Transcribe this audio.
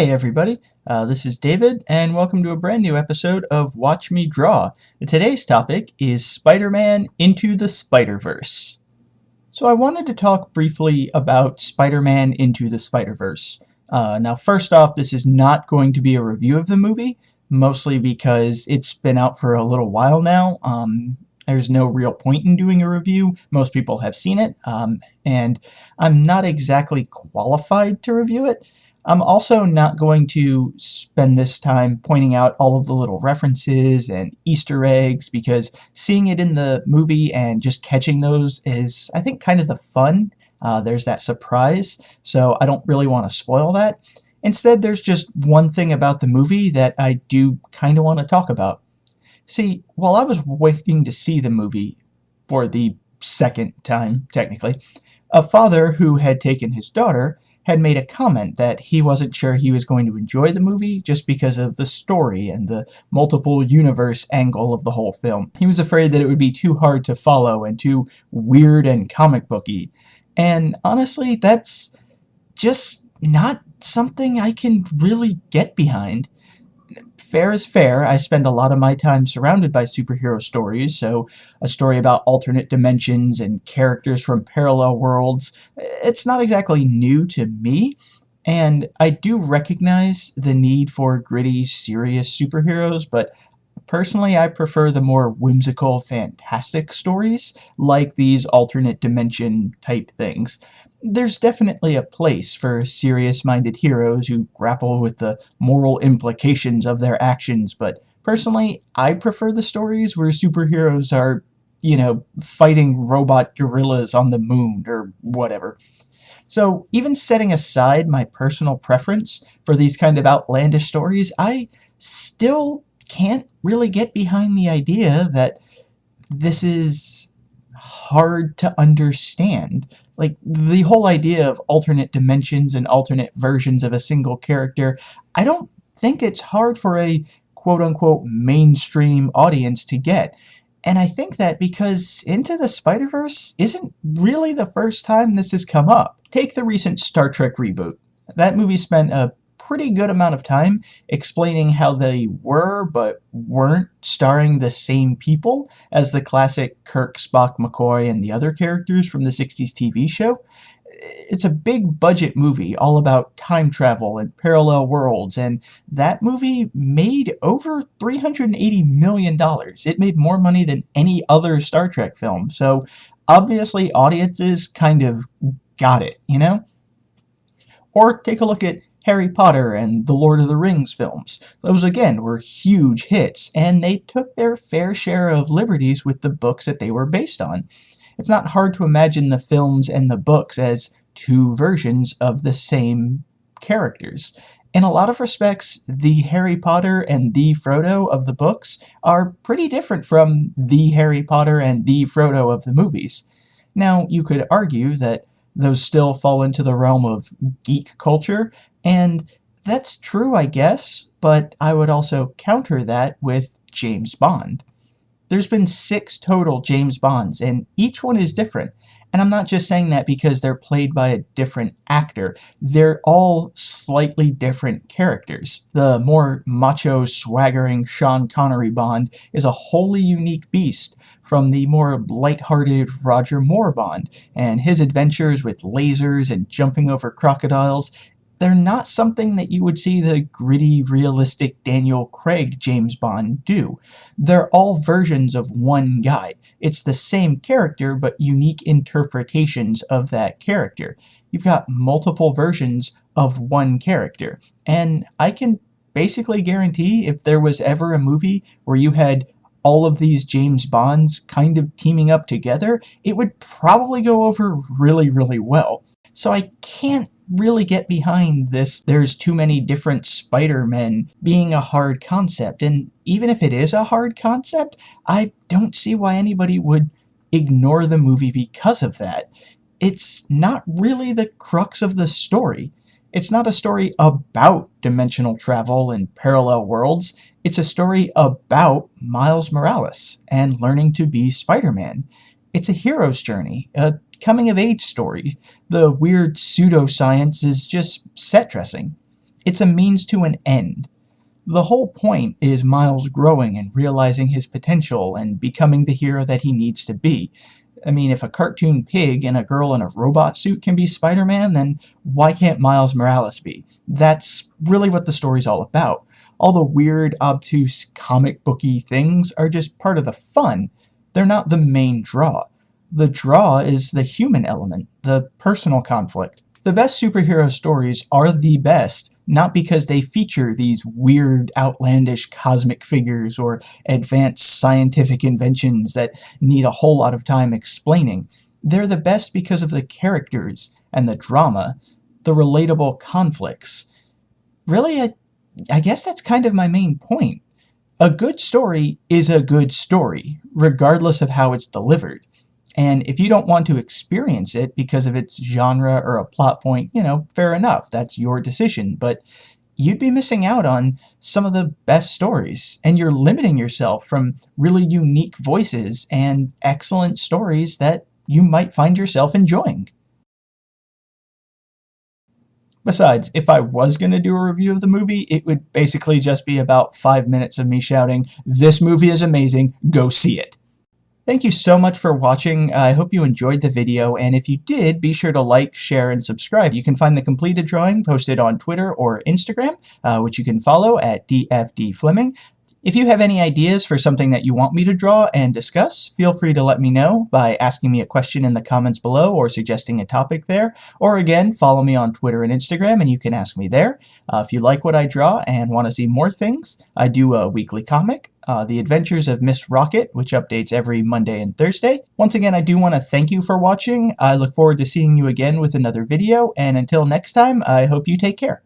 Hey everybody, this is David, and welcome to a brand new episode of Watch Me Draw. Today's topic is Spider-Man Into the Spider-Verse. So I wanted to talk briefly about Spider-Man Into the Spider-Verse. Now first off, this is not going to be a review of the movie, mostly because it's been out for a little while now. There's no real point in doing a review. Most people have seen it, and I'm not exactly qualified to review it. I'm also not going to spend this time pointing out all of the little references and Easter eggs, because seeing it in the movie and just catching those is, I think, kind of the fun. There's that surprise, so I don't really want to spoil that. Instead, there's just one thing about the movie that I do kind of want to talk about. See, while I was waiting to see the movie for the second time, technically, a father who had taken his daughter had made a comment that he wasn't sure he was going to enjoy the movie just because of the story and the multiple universe angle of the whole film. He was afraid that it would be too hard to follow and too weird and comic booky. And honestly, that's just not something I can really get behind. Fair is fair. I spend a lot of my time surrounded by superhero stories, so a story about alternate dimensions and characters from parallel worlds, it's not exactly new to me, and I do recognize the need for gritty, serious superheroes, but personally I prefer the more whimsical, fantastic stories, like these alternate dimension type things. There's definitely a place for serious-minded heroes who grapple with the moral implications of their actions, but personally, I prefer the stories where superheroes are, fighting robot gorillas on the moon, or whatever. So, even setting aside my personal preference for these kind of outlandish stories, I still can't really get behind the idea that this is hard to understand. Like, the whole idea of alternate dimensions and alternate versions of a single character, I don't think it's hard for a quote-unquote mainstream audience to get. And I think that because Into the Spider-Verse isn't really the first time this has come up. Take the recent Star Trek reboot. That movie spent a pretty good amount of time explaining how they were but weren't starring the same people as the classic Kirk, Spock, McCoy, and the other characters from the 60s TV show. It's a big budget movie all about time travel and parallel worlds, and that movie made over $380 million. It made more money than any other Star Trek film, so obviously audiences kind of got it, Or take a look at Harry Potter and the Lord of the Rings films. Those, again, were huge hits, and they took their fair share of liberties with the books that they were based on. It's not hard to imagine the films and the books as two versions of the same characters. In a lot of respects, the Harry Potter and the Frodo of the books are pretty different from the Harry Potter and the Frodo of the movies. Now, you could argue that those still fall into the realm of geek culture, and that's true, I guess, but I would also counter that with James Bond. There's been 6 total James Bonds, and each one is different. And I'm not just saying that because they're played by a different actor. They're all slightly different characters. The more macho, swaggering Sean Connery Bond is a wholly unique beast from the more lighthearted Roger Moore Bond, and his adventures with lasers and jumping over crocodiles. They're not something that you would see the gritty, realistic Daniel Craig James Bond do. They're all versions of one guy. It's the same character, but unique interpretations of that character. You've got multiple versions of one character. And I can basically guarantee if there was ever a movie where you had all of these James Bonds kind of teaming up together, it would probably go over really, really well. So I can't really get behind this "there's too many different Spider-Men" being a hard concept, and even if it is a hard concept, I don't see why anybody would ignore the movie because of that. It's not really the crux of the story. It's not a story about dimensional travel and parallel worlds. It's a story about Miles Morales and learning to be Spider-Man. It's a hero's journey, a coming-of-age story. The weird pseudoscience is just set dressing. It's a means to an end. The whole point is Miles growing and realizing his potential and becoming the hero that he needs to be. I mean, if a cartoon pig and a girl in a robot suit can be Spider-Man, then why can't Miles Morales be? That's really what the story's all about. All the weird, obtuse, comic booky things are just part of the fun. They're not the main draw. The draw is the human element, the personal conflict. The best superhero stories are the best, not because they feature these weird, outlandish cosmic figures or advanced scientific inventions that need a whole lot of time explaining. They're the best because of the characters and the drama, the relatable conflicts. Really, I guess that's kind of my main point. A good story is a good story, regardless of how it's delivered. And if you don't want to experience it because of its genre or a plot point, fair enough, that's your decision. But you'd be missing out on some of the best stories, and you're limiting yourself from really unique voices and excellent stories that you might find yourself enjoying. Besides, if I was going to do a review of the movie, it would basically just be about 5 minutes of me shouting, "This movie is amazing, go see it." Thank you so much for watching. I hope you enjoyed the video, and if you did, be sure to like, share, and subscribe. You can find the completed drawing posted on Twitter or Instagram, which you can follow at DFDFleming. If you have any ideas for something that you want me to draw and discuss, feel free to let me know by asking me a question in the comments below or suggesting a topic there. Or again, follow me on Twitter and Instagram and you can ask me there. If you like what I draw and want to see more things, I do a weekly comic, The Adventures of Miss Rocket, which updates every Monday and Thursday. Once again, I do want to thank you for watching. I look forward to seeing you again with another video, and until next time, I hope you take care.